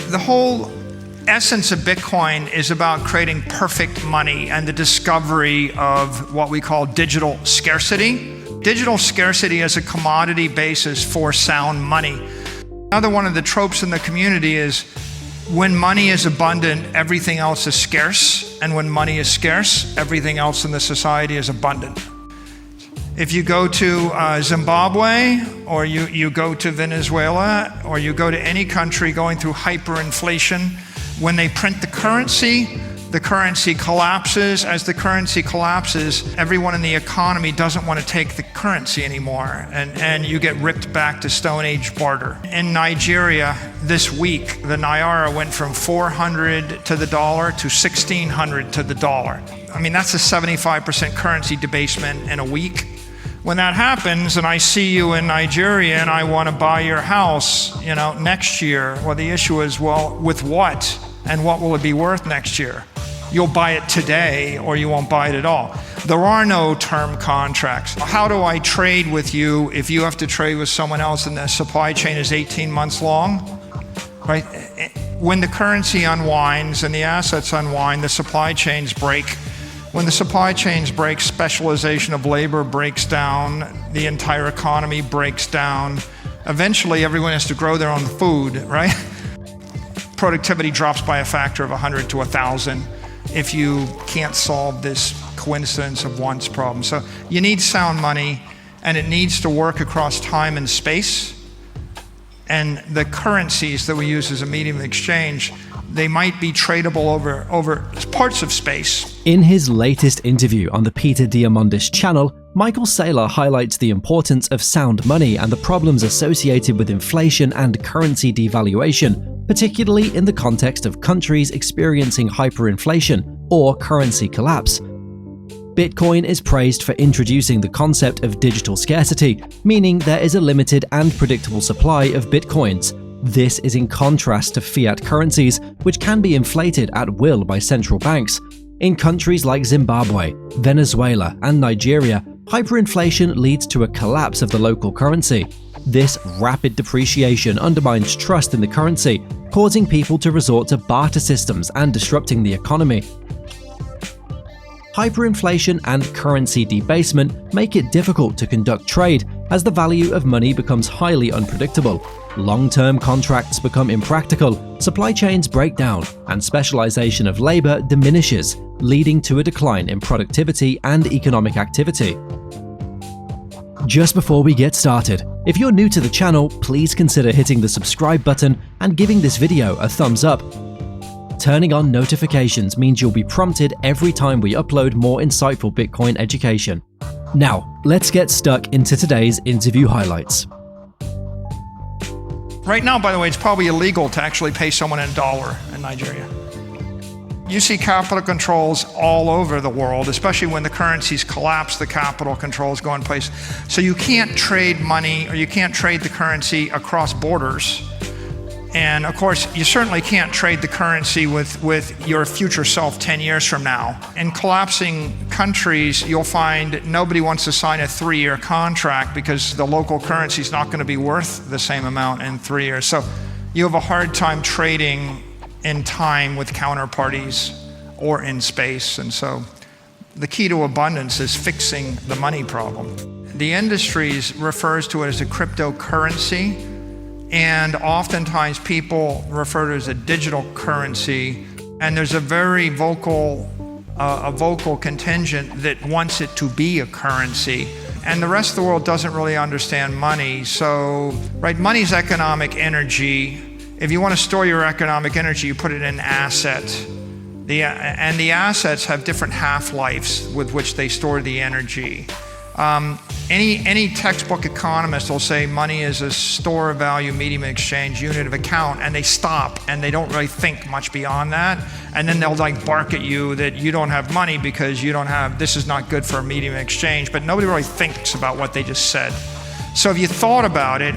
The whole essence of Bitcoin is about creating perfect money and the discovery of what we call digital scarcity. Digital scarcity as a commodity basis for sound money. Another one of the tropes in the community is when money is abundant, everything else is scarce. And when money is scarce, everything else in the society is abundant. If you go to Zimbabwe, or you go to Venezuela, or you go to any country going through hyperinflation, when they print the currency collapses. As the currency collapses, everyone in the economy doesn't want to take the currency anymore, and you get ripped back to Stone Age barter. In Nigeria, this week, the Naira went from 400 to the dollar to 1,600 to the dollar. I mean, that's a 75% currency debasement in a week. When that happens, and I see you in Nigeria and I want to buy your house, next year, well, the issue is, well, with what? And what will it be worth next year? You'll buy it today or you won't buy it at all. There are no term contracts. How do I trade with you if you have to trade with someone else and the supply chain is 18 months long? Right? When the currency unwinds and the assets unwind, the supply chains break. When the supply chains break, specialization of labor breaks down, the entire economy breaks down. Eventually, everyone has to grow their own food, right? Productivity drops by a factor of 100 to 1,000 if you can't solve this coincidence of wants problem. So you need sound money, and it needs to work across time and space. And the currencies that we use as a medium of exchange, they might be tradable over parts of space. In his latest interview on the Peter Diamandis channel, Michael Saylor highlights the importance of sound money and the problems associated with inflation and currency devaluation, particularly in the context of countries experiencing hyperinflation or currency collapse. Bitcoin is praised for introducing the concept of digital scarcity, meaning there is a limited and predictable supply of Bitcoins. This is in contrast to fiat currencies, which can be inflated at will by central banks. In countries like Zimbabwe, Venezuela, and Nigeria, hyperinflation leads to a collapse of the local currency. This rapid depreciation undermines trust in the currency, causing people to resort to barter systems and disrupting the economy. Hyperinflation and currency debasement make it difficult to conduct trade as the value of money becomes highly unpredictable. Long-term contracts become impractical, supply chains break down, and specialization of labor diminishes, leading to a decline in productivity and economic activity. Just before we get started, if you're new to the channel, please consider hitting the subscribe button and giving this video a thumbs up. Turning on notifications means you'll be prompted every time we upload more insightful Bitcoin education. Now, let's get stuck into today's interview highlights. Right now, by the way, it's probably illegal to actually pay someone in dollar in Nigeria. You see capital controls all over the world, especially when the currencies collapse, the capital controls go in place. So you can't trade money, or you can't trade the currency across borders. And of course, you certainly can't trade the currency with your future self 10 years from now. In collapsing countries, you'll find nobody wants to sign a 3-year contract because the local currency is not going to be worth the same amount in 3 years. So you have a hard time trading in time with counterparties or in space. And so the key to abundance is fixing the money problem. The industry refers to it as a cryptocurrency. And oftentimes people refer to it as a digital currency, and there's a very vocal contingent that wants it to be a currency. And the rest of the world doesn't really understand money. So, right, money's economic energy. If you want to store your economic energy, you put it in an asset. And the assets have different half-lives with which they store the energy. Any textbook economist will say money is a store of value, medium of exchange, unit of account, and they stop and they don't really think much beyond that. And then they'll like bark at you that you don't have money because you don't have, this is not good for a medium of exchange, but nobody really thinks about what they just said. So if you thought about it,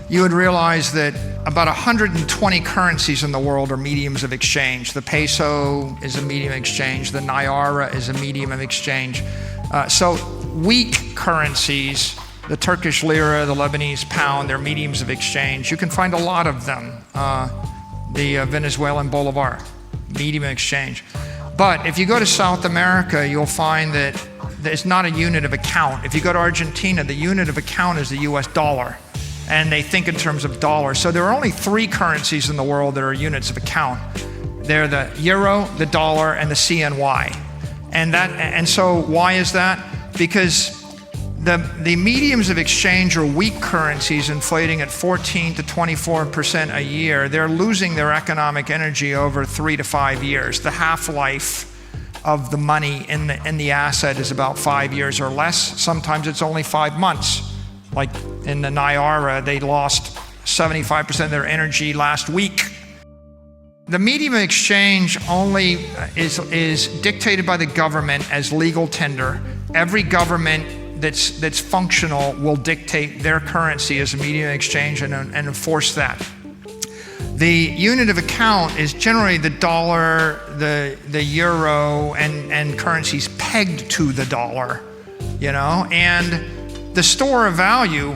you would realize that about 120 currencies in the world are mediums of exchange. The peso is a medium of exchange. The Naira is a medium of exchange. So weak currencies, the Turkish lira, the Lebanese pound, they're mediums of exchange. You can find a lot of them. the Venezuelan bolivar, medium of exchange. But if you go to South America, you'll find that it's not a unit of account. If you go to Argentina, the unit of account is the US dollar, and they think in terms of dollars. So there are only 3 currencies in the world that are units of account. They're the euro, the dollar, and the CNY. And so why is that? Because the mediums of exchange are weak currencies inflating at 14 to 24% a year. They're losing their economic energy over 3 to 5 years. The half-life of the money in the asset is about 5 years or less. Sometimes it's only 5 months. Like in the Nayara, they lost 75% of their energy last week. The medium of exchange only is dictated by the government as legal tender. Every government that's functional will dictate their currency as a medium of exchange and enforce that. The unit of account is generally the dollar, the euro, and currencies pegged to the dollar, and the store of value,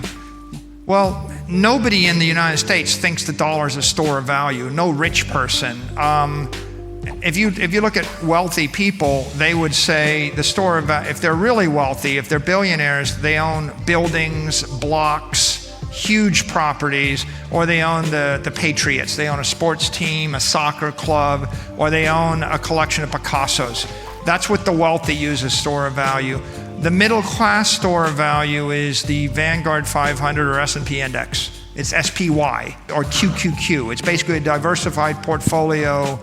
well, nobody in the United States thinks the dollar is a store of value. No rich person. If you look at wealthy people, they would say the store of value, if they're really wealthy, if they're billionaires, they own buildings, blocks, huge properties, or they own the Patriots. They own a sports team, a soccer club, or they own a collection of Picassos. That's what the wealthy use as store of value. The middle class store of value is the Vanguard 500 or S&P index. It's SPY or QQQ. It's basically a diversified portfolio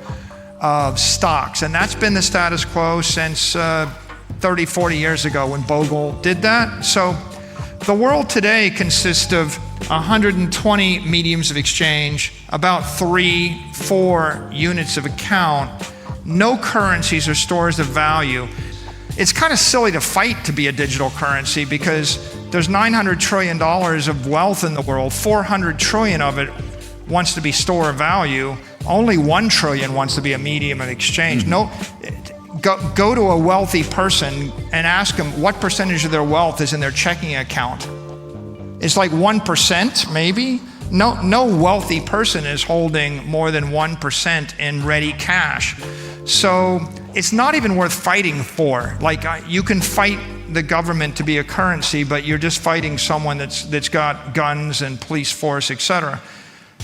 of stocks. And that's been the status quo since 30, 40 years ago when Bogle did that. So the world today consists of 120 mediums of exchange, about 3-4 units of account, no currencies or stores of value. It's kind of silly to fight to be a digital currency because there's $900 trillion of wealth in the world. 400 trillion of it wants to be store of value. Only 1 trillion wants to be a medium of exchange. No, go to a wealthy person and ask them what percentage of their wealth is in their checking account. It's like 1% maybe. No wealthy person is holding more than 1% in ready cash. So it's not even worth fighting for. Like you can fight the government to be a currency, but you're just fighting someone that's got guns and police force, etc.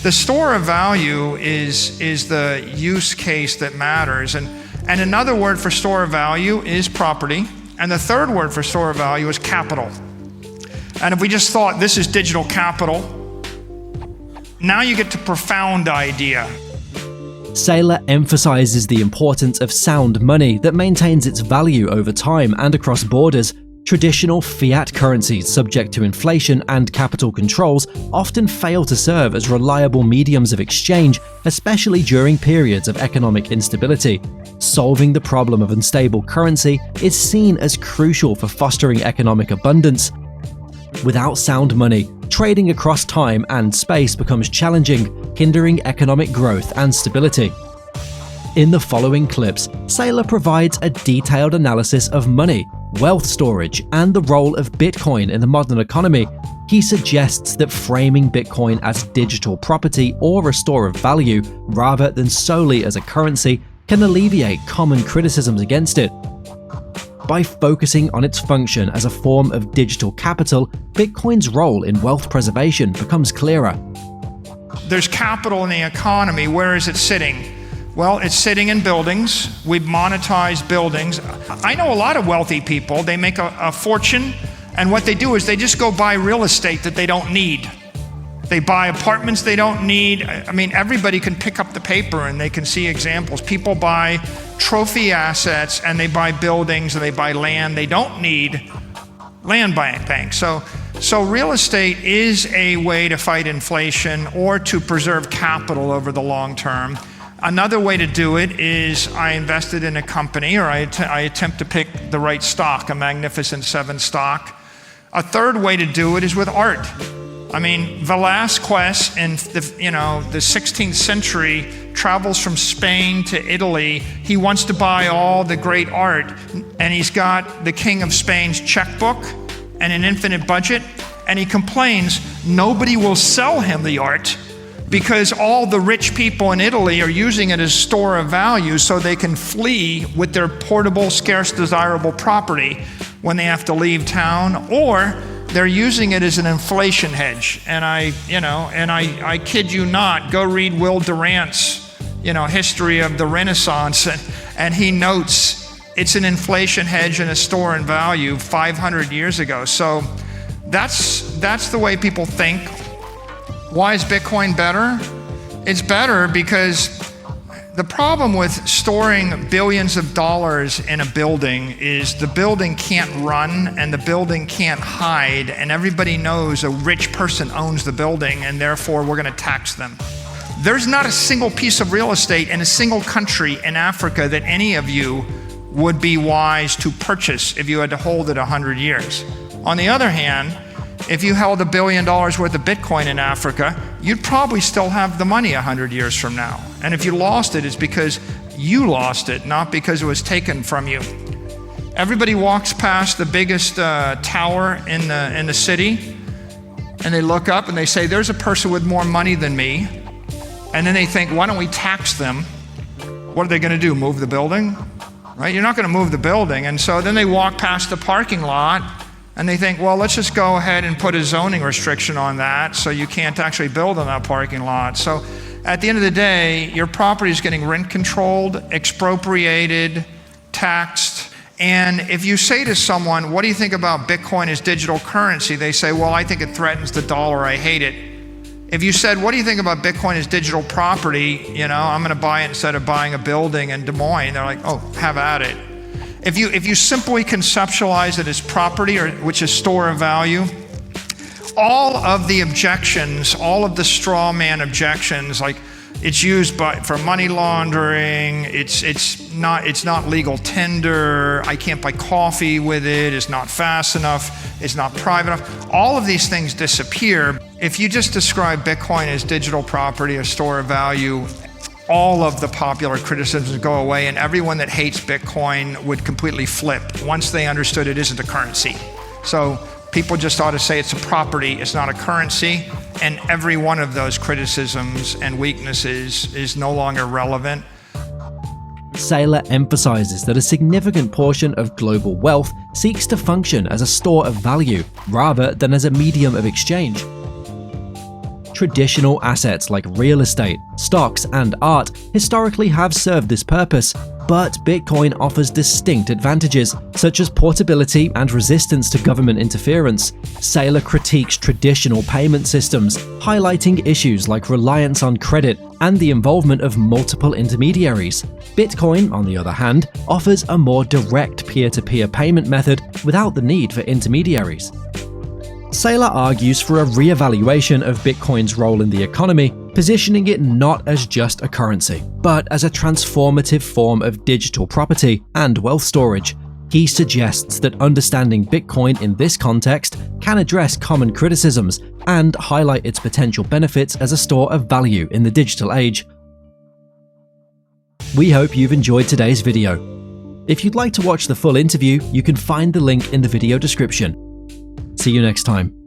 The store of value is the use case that matters. And another word for store of value is property. And the third word for store of value is capital. And if we just thought this is digital capital, now you get to profound idea. Saylor emphasizes the importance of sound money that maintains its value over time and across borders. Traditional fiat currencies subject to inflation and capital controls often fail to serve as reliable mediums of exchange, especially during periods of economic instability. Solving the problem of unstable currency is seen as crucial for fostering economic abundance. Without sound money, trading across time and space becomes challenging, hindering economic growth and stability. In the following clips, Saylor provides a detailed analysis of money, wealth storage, and the role of Bitcoin in the modern economy. He suggests that framing Bitcoin as digital property or a store of value, rather than solely as a currency, can alleviate common criticisms against it. By focusing on its function as a form of digital capital, Bitcoin's role in wealth preservation becomes clearer. There's capital in the economy. Where is it sitting? Well, it's sitting in buildings. We've monetized buildings. I know a lot of wealthy people. They make a fortune, and what they do is they just go buy real estate that they don't need. They buy apartments they don't need. I mean, everybody can pick up the paper and they can see examples. People buy trophy assets and they buy buildings and they buy land. They don't need land banks. So real estate is a way to fight inflation or to preserve capital over the long term. Another way to do it is I invested in a company, or I attempt to pick the right stock, a Magnificent Seven stock. A third way to do it is with art. I mean, Velázquez in the 16th century travels from Spain to Italy. He wants to buy all the great art, and he's got the King of Spain's checkbook and an infinite budget, and he complains nobody will sell him the art. because all the rich people in Italy are using it as store of value so they can flee with their portable, scarce, desirable property when they have to leave town, or they're using it as an inflation hedge. And I kid you not, go read Will Durant's, history of the Renaissance, and he notes it's an inflation hedge and a store in value 500 years ago. So that's the way people think. Why is Bitcoin better? It's better because the problem with storing billions of dollars in a building is the building can't run and the building can't hide, and everybody knows a rich person owns the building and therefore we're going to tax them. There's not a single piece of real estate in a single country in Africa that any of you would be wise to purchase if you had to hold it 100 years. On the other hand, if you held $1 billion worth of Bitcoin in Africa, you'd probably still have the money 100 years from now. And if you lost it, it's because you lost it, not because it was taken from you. Everybody walks past the biggest tower in the city, and they look up and they say, there's a person with more money than me. And then they think, why don't we tax them? What are they going to do, move the building? Right? You're not going to move the building. And so then they walk past the parking lot, and they think, well, let's just go ahead and put a zoning restriction on that so you can't actually build on that parking lot. So at the end of the day, your property is getting rent controlled, expropriated, taxed. And if you say to someone, what do you think about Bitcoin as digital currency? They say, well, I think it threatens the dollar. I hate it. If you said, what do you think about Bitcoin as digital property? I'm going to buy it instead of buying a building in Des Moines. They're like, oh, have at it. If you simply conceptualize it as property, which is store of value, all of the objections, all of the straw man objections, like it's used for money laundering, it's not legal tender, I can't buy coffee with it, it's not fast enough, it's not private enough, all of these things disappear. If you just describe Bitcoin as digital property, a store of value, all of the popular criticisms would go away, and everyone that hates Bitcoin would completely flip once they understood it isn't a currency. So people just ought to say it's a property, it's not a currency, and every one of those criticisms and weaknesses is no longer relevant. Saylor emphasizes that a significant portion of global wealth seeks to function as a store of value rather than as a medium of exchange. Traditional assets like real estate, stocks, and art historically have served this purpose, but Bitcoin offers distinct advantages, such as portability and resistance to government interference. Saylor critiques traditional payment systems, highlighting issues like reliance on credit and the involvement of multiple intermediaries. Bitcoin, on the other hand, offers a more direct peer-to-peer payment method without the need for intermediaries. Saylor argues for a re-evaluation of Bitcoin's role in the economy, positioning it not as just a currency, but as a transformative form of digital property and wealth storage. He suggests that understanding Bitcoin in this context can address common criticisms and highlight its potential benefits as a store of value in the digital age. We hope you've enjoyed today's video. If you'd like to watch the full interview, you can find the link in the video description. See you next time.